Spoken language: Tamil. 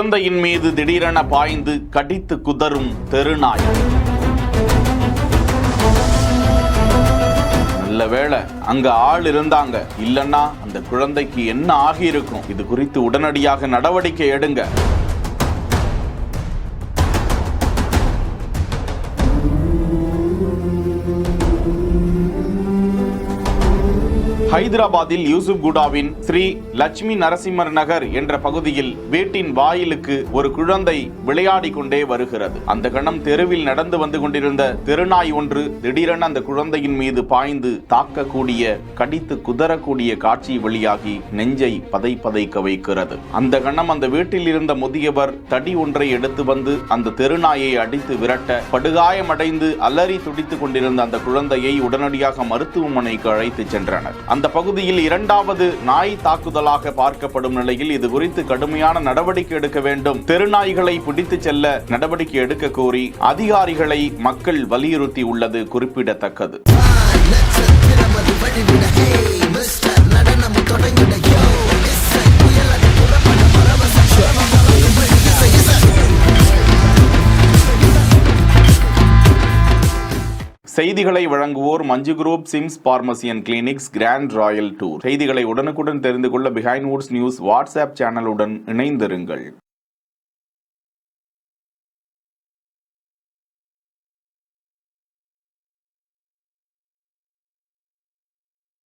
குழந்தையின் மீது திடீரென பாய்ந்து கடித்து குதறும் தெருநாய். நல்ல வேளை அங்க ஆள் இருந்தாங்க, இல்லன்னா அந்த குழந்தைக்கு என்ன ஆகியிருக்கும்? இது குறித்து உடனடியாக நடவடிக்கை எடுங்க. ஹைதராபாத்தில் யூசுப்குடாவின் ஸ்ரீ லட்சுமி நரசிம்மர் நகர் என்ற பகுதியில் வீட்டின் வாயிலுக்கு ஒரு குழந்தை விளையாடி கொண்டே வருகிறது. அந்த கணம் தெருவில் நடந்து வந்து கொண்டிருந்த தெருநாய் ஒன்று திடீரென அந்த குழந்தையின் மீது பாய்ந்து தாக்கக்கூடிய, கடித்து குதறக்கூடிய காட்சி வெளியாகி நெஞ்சை பதைக்க வைக்கிறது. அந்த கணம் அந்த வீட்டில் இருந்த முதியவர் தடி ஒன்றை எடுத்து வந்து அந்த தெருநாயை அடித்து விரட்ட, படுகாயமடைந்து அலறி துடித்துக் கொண்டிருந்த அந்த குழந்தையை உடனடியாக மருத்துவமனைக்கு அழைத்து சென்றனர். அந்த பகுதியில் இரண்டாவது நாய் தாக்குதலாக பார்க்கப்படும் நிலையில் இது குறித்து கடுமையான நடவடிக்கை எடுக்க வேண்டும், தெருநாய்களை பிடித்து செல்ல நடவடிக்கை எடுக்க கோரி அதிகாரிகளை மக்கள் வலியுறுத்தி உள்ளது குறிப்பிடத்தக்கது. செய்திகளை வழங்குவோர் Manju group, SIMS pharmacy and clinics, grand royal tour. செய்திகளை உடனுக்குடன் தெரிந்து கொள்ள பிஹைண்ட் வுட்ஸ் நியூஸ் வாட்ஸ்அப் சேனலுடன் இணைந்திருங்கள்.